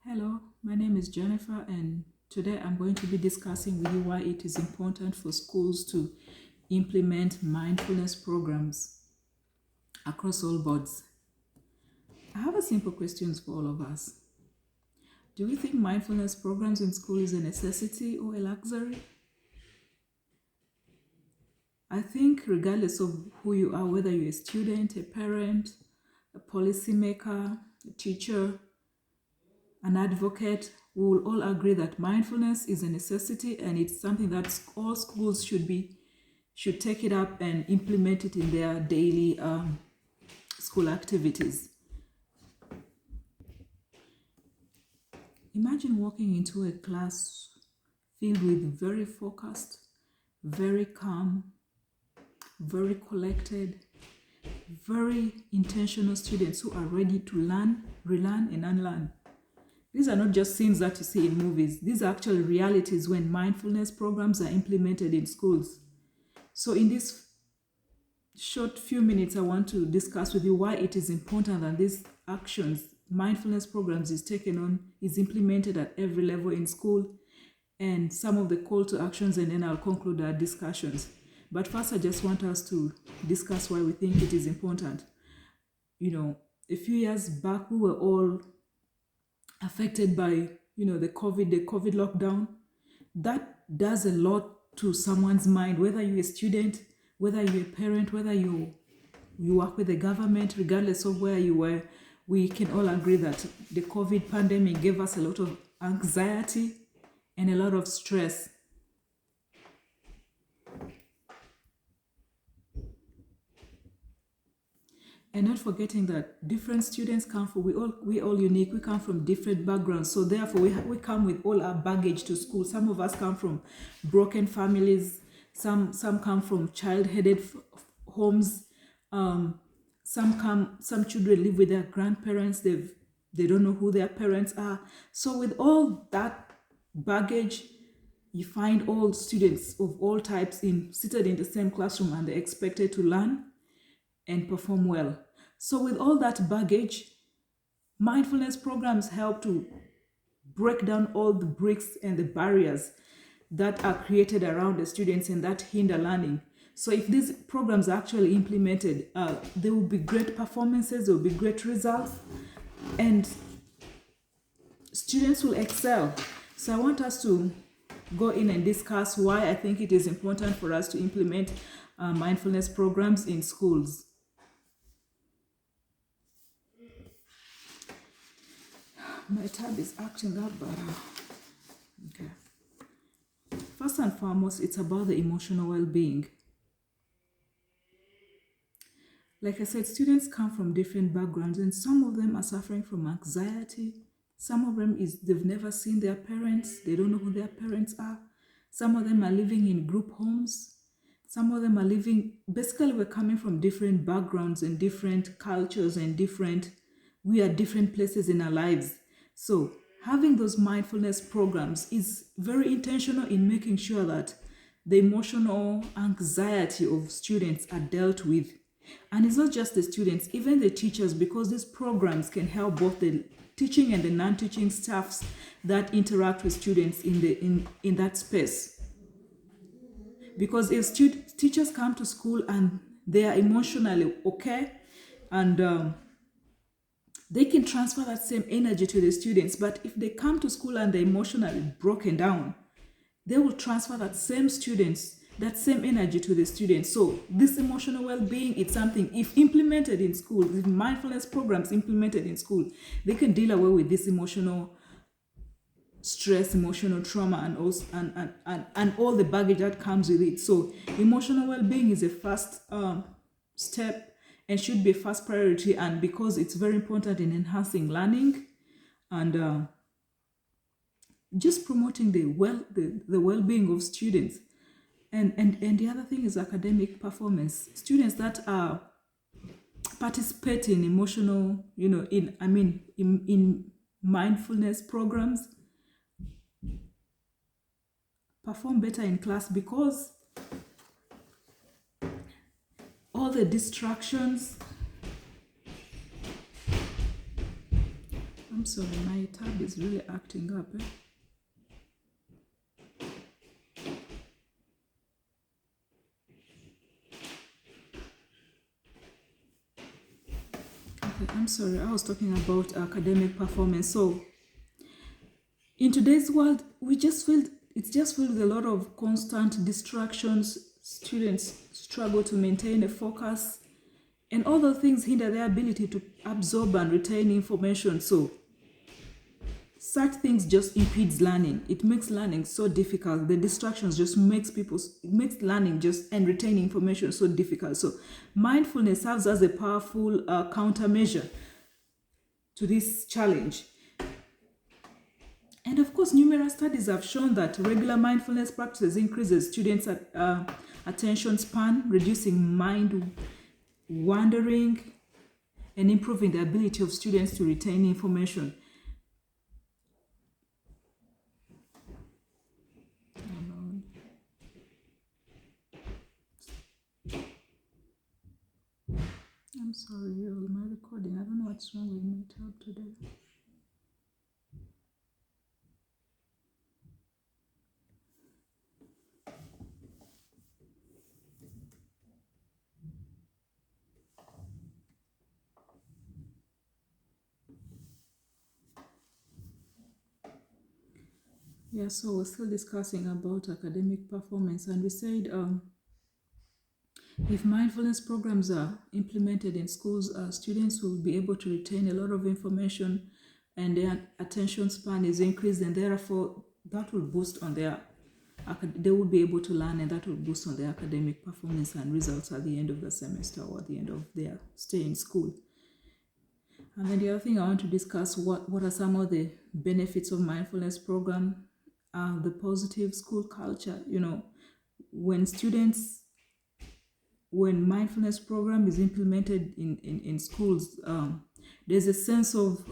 Hello, my name is Jennifer, and today I'm going to be discussing with you why it is important for schools to implement mindfulness programs across all boards. I have a simple question for all of us. Do we think mindfulness programs in school is a necessity or a luxury? I think regardless of who you are, whether you're a student, a parent, a policymaker, a teacher, an advocate, we will all agree that mindfulness is a necessity and it's something that all schools should take it up and implement it in their daily school activities. Imagine walking into a class filled with very focused, very calm, very collected, very intentional students who are ready to learn, relearn, and unlearn. These are not just scenes that you see in movies. These are actual realities when mindfulness programs are implemented in schools. So in this short few minutes, I want to discuss with you why it is important that these actions, mindfulness programs is implemented at every level in school, and some of the call to actions, and then I'll conclude our discussions. But first, I just want us to discuss why we think it is important. A few years back, we were all affected by the COVID lockdown. That does a lot to someone's mind, whether you're a student, whether you're a parent, whether you work with the government, regardless of where you were. We can all agree that the COVID pandemic gave us a lot of anxiety and a lot of stress. And not forgetting that different students come from, we all unique, we come from different backgrounds. So therefore, we come with all our baggage to school. Some of us come from broken families. Some come from child-headed homes. Some children live with their grandparents. They don't know who their parents are. So with all that baggage, you find all students of all types seated in the same classroom, and they're expected to learn and perform well. So with all that baggage, mindfulness programs help to break down all the bricks and the barriers that are created around the students and that hinder learning. So if these programs are actually implemented, there will be great performances, there will be great results, and students will excel. So I want us to go in and discuss why I think it is important for us to implement mindfulness programs in schools. My tab is acting up, but okay. First and foremost, it's about the emotional well-being. Like I said, students come from different backgrounds, and some of them are suffering from anxiety. Some of them they've never seen their parents. They don't know who their parents are. Some of them are living in group homes. Some of them are basically we're coming from different backgrounds and different cultures and we are different places in our lives. So having those mindfulness programs is very intentional in making sure that the emotional anxiety of students are dealt with. And it's not just the students, even the teachers, because these programs can help both the teaching and the non-teaching staffs that interact with students in that space. Because if teachers come to school and they are emotionally okay, and they can transfer that same energy to the students. But if they come to school and they're emotionally broken down, they will transfer that same energy to the students. So this emotional well-being, it's something, if implemented in school, if mindfulness programs implemented in school, they can deal away with this emotional stress, emotional trauma, and also and all the baggage that comes with it. So emotional well-being is a first step and should be a first priority, and because it's very important in enhancing learning and just promoting the well-being of students. And the other thing is academic performance. Students that are participating in emotional, in mindfulness programs perform better in class because all the distractions, I'm sorry, my tab is really acting up. Okay, I'm sorry, I was talking about academic performance. So in today's world, it's just filled with a lot of constant distractions. Students struggle to maintain a focus, and all those things hinder their ability to absorb and retain information. So such things just impedes learning. It makes learning so difficult. The distractions just it makes learning just and retaining information so difficult. So mindfulness serves as a powerful countermeasure to this challenge. And of course, numerous studies have shown that regular mindfulness practices increases students' attention span, reducing mind wandering, and improving the ability of students to retain information. I'm sorry, my recording. I don't know what's wrong with my tab today. Yeah, so we're still discussing about academic performance, and we said if mindfulness programs are implemented in schools, students will be able to retain a lot of information, and their attention span is increased, and therefore that will boost on they will be able to learn, and that will boost on their academic performance and results at the end of the semester or at the end of their stay in school. And then the other thing I want to discuss, what are some of the benefits of mindfulness program? The positive school culture. When mindfulness program is implemented in schools, there's a sense of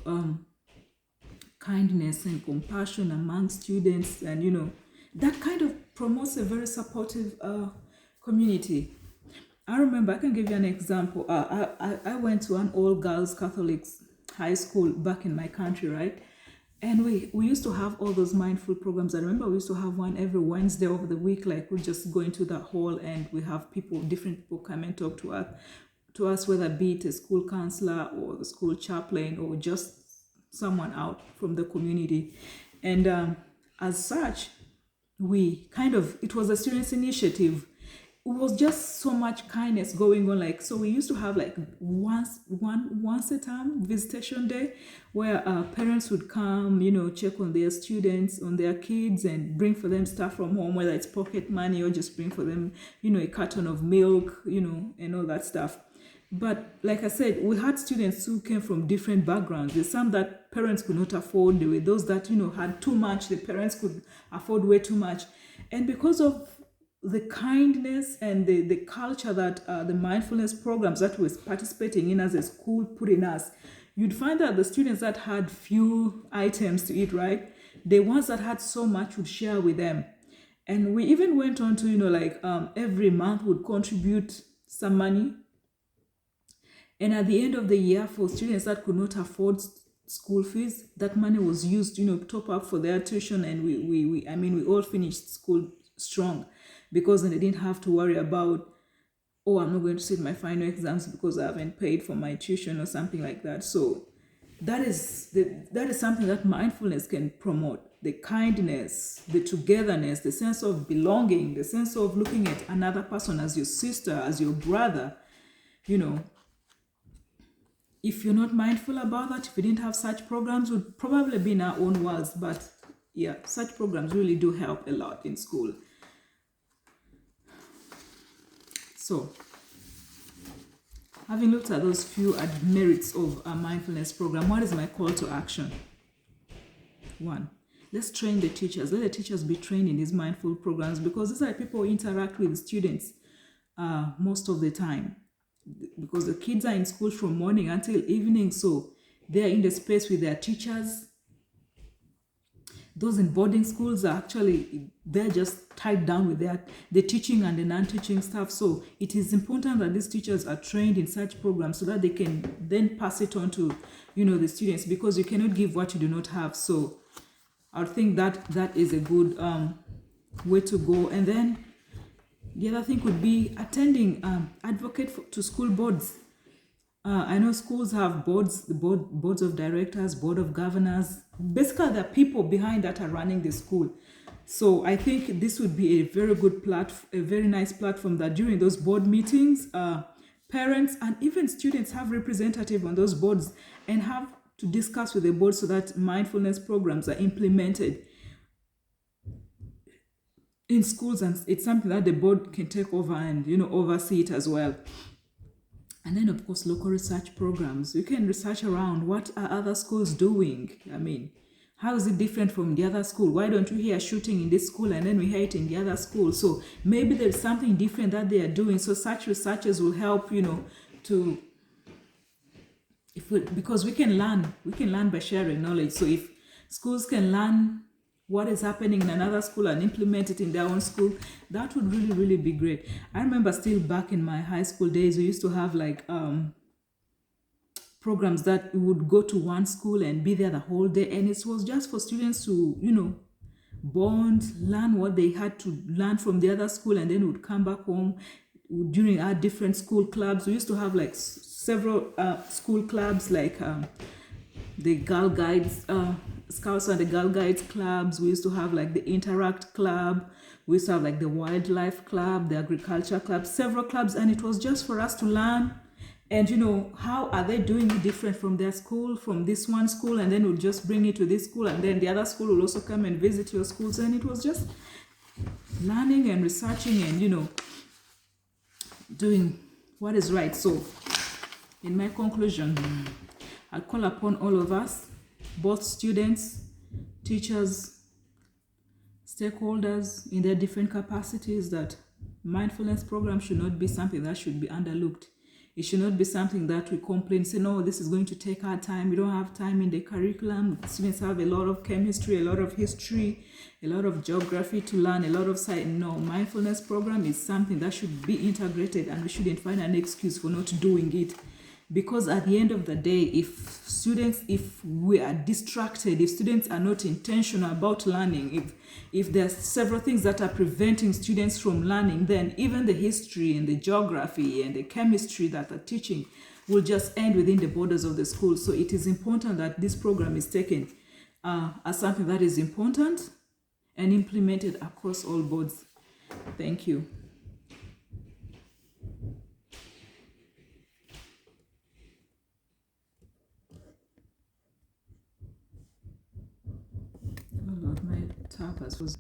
kindness and compassion among students, and that kind of promotes a very supportive community. I remember, I can give you an example. I went to an all-girls Catholic high school back in my country, right? And we used to have all those mindful programs. I remember we used to have one every Wednesday of the week. Like, we just go into the hall and we have different people come and talk to us, whether be it a school counselor or the school chaplain or just someone out from the community. And as such, it was a students' initiative. It was just so much kindness going on. So we used to have once a term visitation day, where parents would come, check on their students, on their kids, and bring for them stuff from home, whether it's pocket money or just bring for them, a carton of milk, and all that stuff. But like I said, we had students who came from different backgrounds. There's some that parents could not afford. There were those that, had too much. The parents could afford way too much. And because of the kindness and the culture that the mindfulness programs that we're participating in as a school put in us, you'd find that the students that had few items to eat, right, the ones that had so much would share with them. And we even went on to, every month would contribute some money. And at the end of the year, for students that could not afford school fees, that money was used, top up for their tuition. And we all finished school strong, because then they didn't have to worry about, I'm not going to sit my final exams because I haven't paid for my tuition or something like that. So that is something that mindfulness can promote: the kindness, the togetherness, the sense of belonging, the sense of looking at another person as your sister, as your brother. If you're not mindful about that, if we didn't have such programs, we'd probably be in our own worlds. But yeah, such programs really do help a lot in school. So, having looked at those few merits of a mindfulness program, what is my call to action? 1, let's train the teachers. Let the teachers be trained in these mindful programs, because these are people who interact with students most of the time. Because the kids are in school from morning until evening, so they're in the space with their teachers. Those in boarding schools are actually, they're just tied down with the teaching and the non-teaching stuff. So it is important that these teachers are trained in such programs so that they can then pass it on to, the students, because you cannot give what you do not have. So I think that is a good way to go. And then the other thing could be attending, advocate to school boards. I know schools have boards, boards of directors, board of governors. Basically, the people behind that are running the school. So I think this would be a very good platform, a very nice platform, that during those board meetings, parents and even students have representative on those boards and have to discuss with the board so that mindfulness programs are implemented in schools, and it's something that the board can take over and oversee it as well. And then, of course, local research programs. You can research around what are other schools doing. I mean, how is it different from the other school? Why don't we hear shooting in this school and then we hear it in the other school? So maybe there's something different that they are doing. So such researchers will help, because we can learn by sharing knowledge. So if schools can learn what is happening in another school and implement it in their own school, that would really, really be great. I remember still back in my high school days, we used to have like programs that we would go to one school and be there the whole day, and it was just for students to bond, learn what they had to learn from the other school, and then would come back home. During our different school clubs, we used to have like several school clubs, like the Girl Guides, Scouts and the Girl Guides clubs. We used to have like the Interact Club. We used to have like the Wildlife Club, the Agriculture Club, several clubs. And it was just for us to learn. And, how are they doing it different from their school, from this one school? And then we'll just bring it to this school. And then the other school will also come and visit your schools. And it was just learning and researching and, doing what is right. So in my conclusion, I call upon all of us, both students, teachers, stakeholders in their different capacities, that mindfulness program should not be something that should be underlooked. It should not be something that we complain, say, no, this is going to take our time. We don't have time in the curriculum. Students have a lot of chemistry, a lot of history, a lot of geography to learn, a lot of science. No, mindfulness program is something that should be integrated, and we shouldn't find an excuse for not doing it. Because at the end of the day, if we are distracted, if students are not intentional about learning, if there's several things that are preventing students from learning, then even the history and the geography and the chemistry that are teaching will just end within the borders of the school. So it is important that this program is taken as something that is important and implemented across all boards. Thank you. Oh Lord, my tapas was